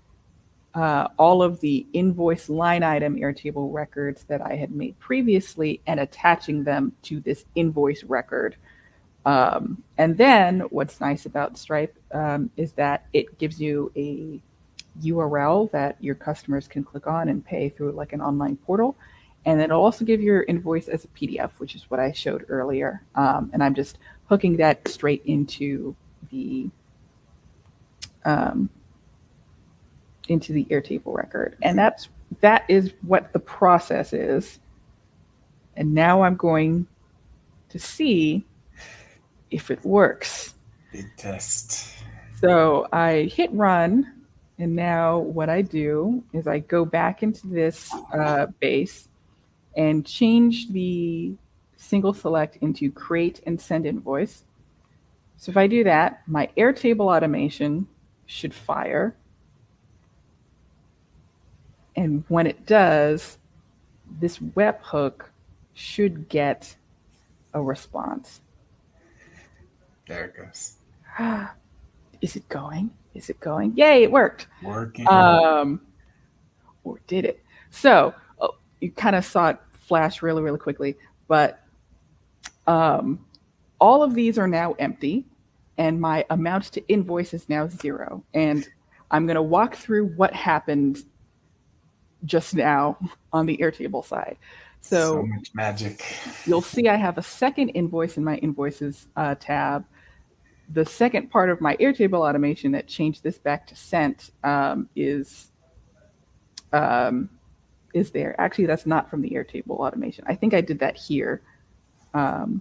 all of the invoice line item Airtable records that I had made previously and attaching them to this invoice record. And then what's nice about Stripe is that it gives you a URL that your customers can click on and pay through like an online portal. And it'll also give your invoice as a PDF, which is what I showed earlier. And I'm just hooking that straight into the Airtable record. And that is what the process is. And now I'm going to see if it works. Big test. So I hit run. And now what I do is I go back into this base and change the single select into create and send invoice. So if I do that, my Airtable automation should fire. And when it does, this webhook should get a response. There it goes. Is it going? Is it going? Yay, it worked. Working. Or did it? So you kind of saw it flash really, really quickly, but all of these are now empty and my amount to invoice is now 0. And I'm going to walk through what happened just now on the Airtable side. So much magic. You'll see I have a second invoice in my invoices tab. The second part of my Airtable automation that changed this back to sent is there. Actually, that's not from the Airtable automation. I think I did that here. Oh,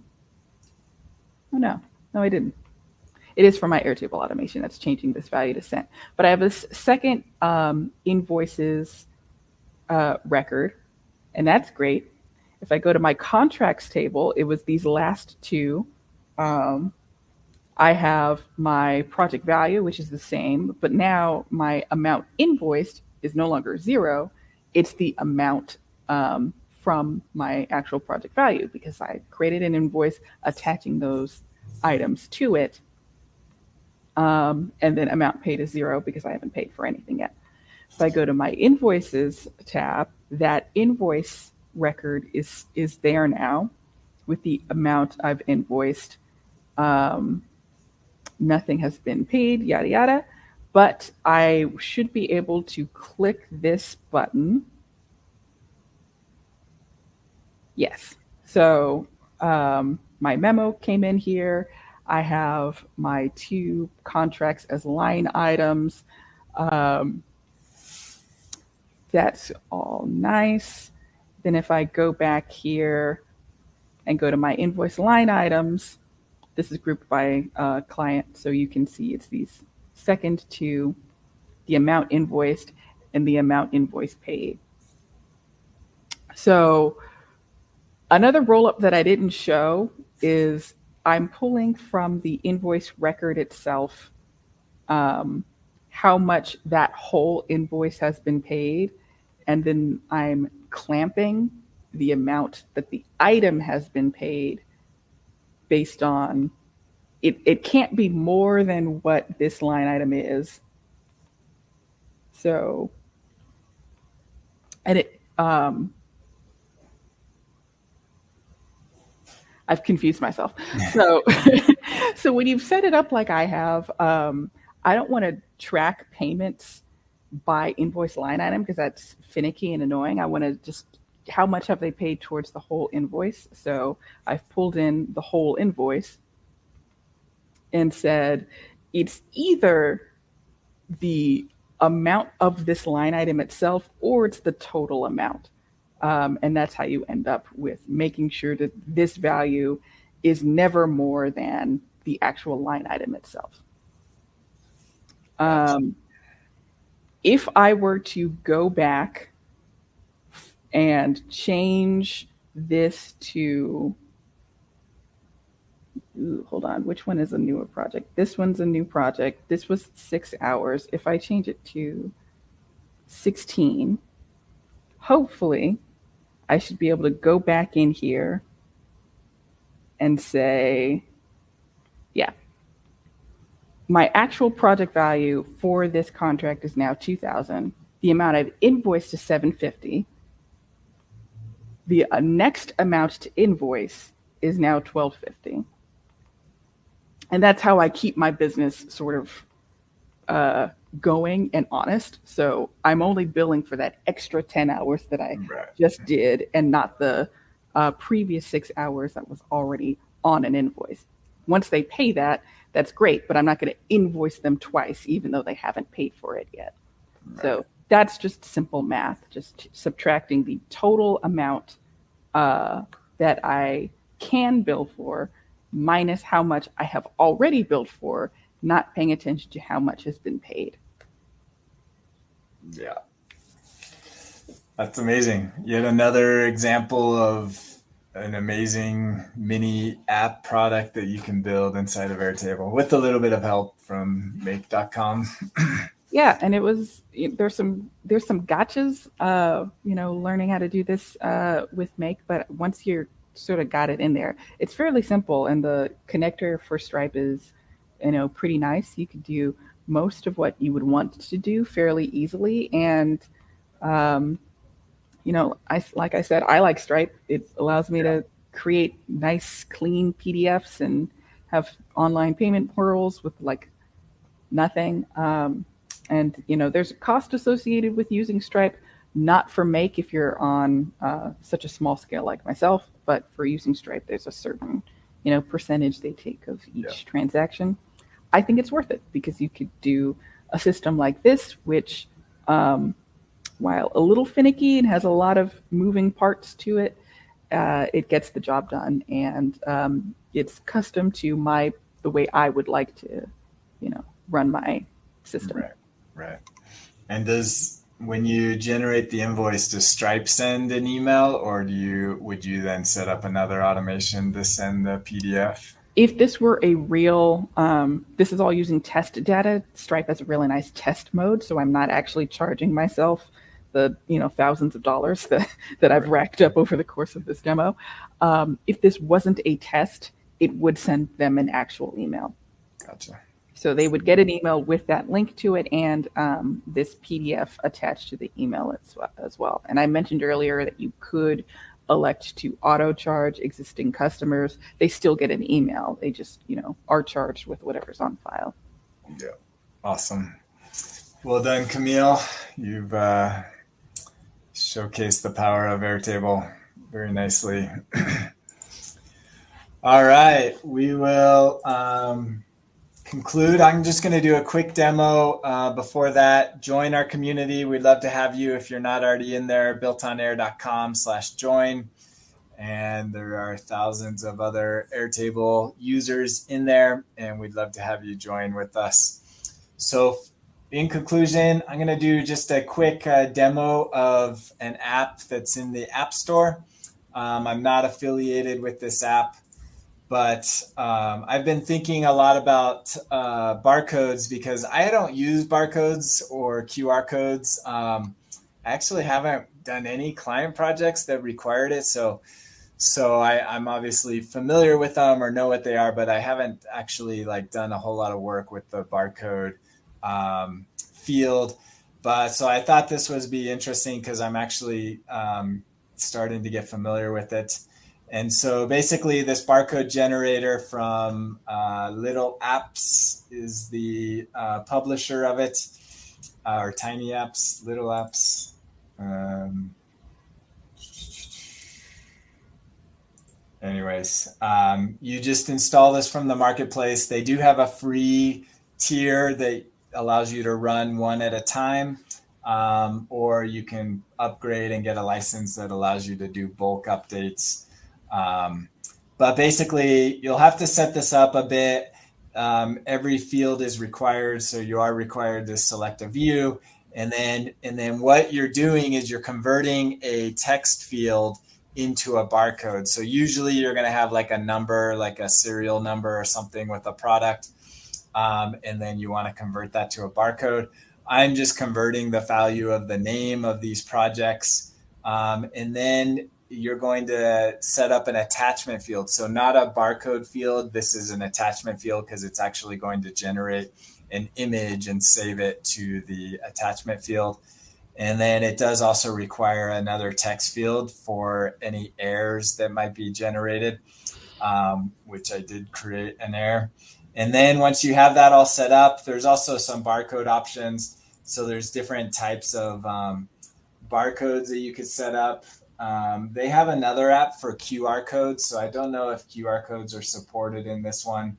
no, I didn't. It is from my Airtable automation that's changing this value to sent. But I have a second invoices record, and that's great. If I go to my contracts table, it was these last two. I have my project value, which is the same, but now my amount invoiced is no longer 0. It's the amount from my actual project value because I created an invoice attaching those items to it. And then amount paid is 0 because I haven't paid for anything yet. If I go to my invoices tab, that invoice record is there now with the amount I've invoiced. Nothing has been paid, yada, yada. But I should be able to click this button. Yes. So my memo came in here. I have my 2 contracts as line items. That's all nice. Then if I go back here and go to my invoice line items, this is grouped by client. So you can see it's these second 2, the amount invoiced and the amount invoice paid. So another roll-up that I didn't show is I'm pulling from the invoice record itself how much that whole invoice has been paid, and then I'm clamping the amount that the item has been paid based on it can't be more than what this line item is. So, and I've confused myself. So, so when you've set it up like I have, I don't want to track payments by invoice line item because that's finicky and annoying. I want to just how much have they paid towards the whole invoice. So I've pulled in the whole invoice and said it's either the amount of this line item itself or it's the total amount. And that's how you end up with making sure that this value is never more than the actual line item itself. If I were to go back and change this to, hold on, which one is a newer project? This one's a new project. This was 6 hours. If I change it to 16, hopefully I should be able to go back in here and say, yeah, my actual project value for this contract is now $2,000. The amount I've invoiced is $750. The next amount to invoice is now $1,250. And that's how I keep my business sort of going and honest. So I'm only billing for that extra 10 hours that I just did and not the previous 6 hours that was already on an invoice. Once they pay that, that's great, but I'm not going to invoice them twice, even though they haven't paid for it yet. Right. So that's just simple math, just subtracting the total amount that I can bill for minus how much I have already billed for, not paying attention to how much has been paid. Yeah. That's amazing. Yet another example of an amazing mini app product that you can build inside of Airtable with a little bit of help from make.com. Yeah, and it was there's some gotchas, learning how to do this with Make, but once you're sort of got it in there, it's fairly simple, and the connector for Stripe is, pretty nice. You could do most of what you would want to do fairly easily, and like I said, I like Stripe. It allows me to create nice, clean PDFs and have online payment portals with like nothing. And there's a cost associated with using Stripe, not for Make if you're on such a small scale like myself, but for using Stripe, there's a certain, percentage they take of each transaction. I think it's worth it because you could do a system like this, which, while a little finicky and has a lot of moving parts to it, it gets the job done, and it's custom to the way I would like to, run my system. Right. And when you generate the invoice, does Stripe send an email, or would you then set up another automation to send the PDF? If this were a real, this is all using test data. Stripe has a really nice test mode, so I'm not actually charging myself the thousands of dollars that I've racked up over the course of this demo. If this wasn't a test, it would send them an actual email. Gotcha. So they would get an email with that link to it and this PDF attached to the email as well. And I mentioned earlier that you could elect to auto charge existing customers. They still get an email. They just, are charged with whatever's on file. Yeah. Awesome. Well done, Camille. You've showcased the power of Airtable very nicely. All right. We will conclude. I'm just going to do a quick demo. Before that, join our community. We'd love to have you if you're not already in there, builtonair.com/join. And there are thousands of other Airtable users in there, and we'd love to have you join with us. So in conclusion, I'm going to do just a quick demo of an app that's in the App Store. I'm not affiliated with this app, but I've been thinking a lot about barcodes because I don't use barcodes or QR codes. I actually haven't done any client projects that required it. So So I'm obviously familiar with them or know what they are, but I haven't actually like done a whole lot of work with the barcode field. But so I thought this would be interesting because I'm actually starting to get familiar with it. And so basically this barcode generator from Little Apps is the publisher of it, or Tiny Apps, Little Apps. Anyways, you just install this from the marketplace. They do have a free tier that allows you to run one at a time, or you can upgrade and get a license that allows you to do bulk updates. But basically, you'll have to set this up a bit. Every field is required, so you are required to select a view. And then what you're doing is you're converting a text field into a barcode. So usually you're going to have like a number, like a serial number or something with a product. And then you want to convert that to a barcode. I'm just converting the value of the name of these projects. And then you're going to set up an attachment field. So not a barcode field. This is an attachment field because it's actually going to generate an image and save it to the attachment field. And then it does also require another text field for any errors that might be generated, which I did create an error. And then once you have that all set up, there's also some barcode options. So there's different types of barcodes that you could set up. They have another app for QR codes. So I don't know if QR codes are supported in this one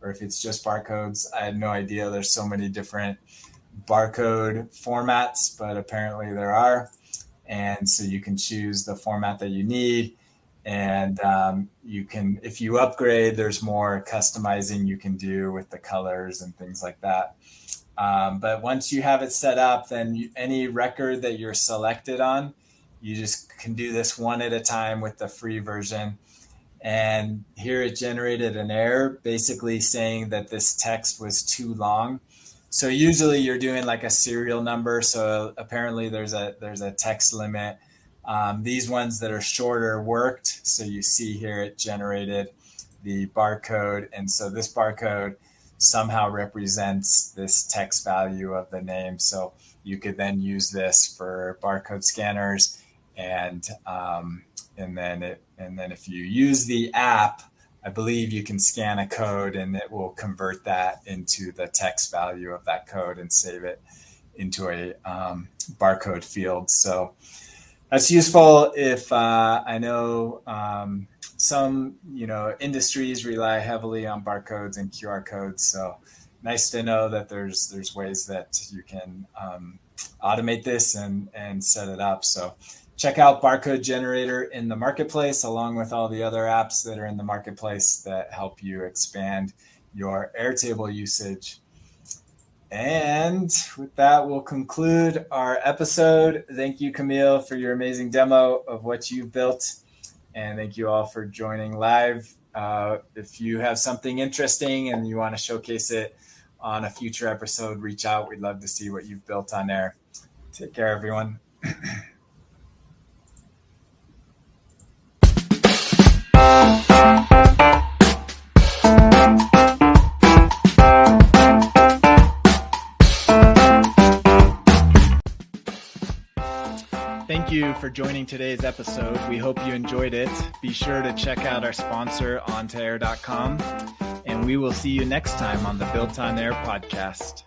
or if it's just barcodes. I had no idea. There's so many different barcode formats, but apparently there are. And so you can choose the format that you need. And you can, if you upgrade, there's more customizing you can do with the colors and things like that. But once you have it set up, then any record that you're selected on, you just can do this one at a time with the free version. And here it generated an error, basically saying that this text was too long. So usually you're doing like a serial number. So apparently there's a text limit. These ones that are shorter worked. So you see here it generated the barcode. And so this barcode somehow represents this text value of the name. So you could then use this for barcode scanners. And then if you use the app, I believe you can scan a code and it will convert that into the text value of that code and save it into a barcode field. So that's useful if I know some industries rely heavily on barcodes and QR codes. So nice to know that there's ways that you can automate this and set it up. So check out Barcode Generator in the marketplace, along with all the other apps that are in the marketplace that help you expand your Airtable usage. And with that, we'll conclude our episode. Thank you, Camille, for your amazing demo of what you've built. And thank you all for joining live. If you have something interesting and you want to showcase it on a future episode, reach out. We'd love to see what you've built on there. Take care, everyone. Thank you for joining today's episode. We hope you enjoyed it. Be sure to check out our sponsor, ontoair.com, and we will see you next time on the Built on Air podcast.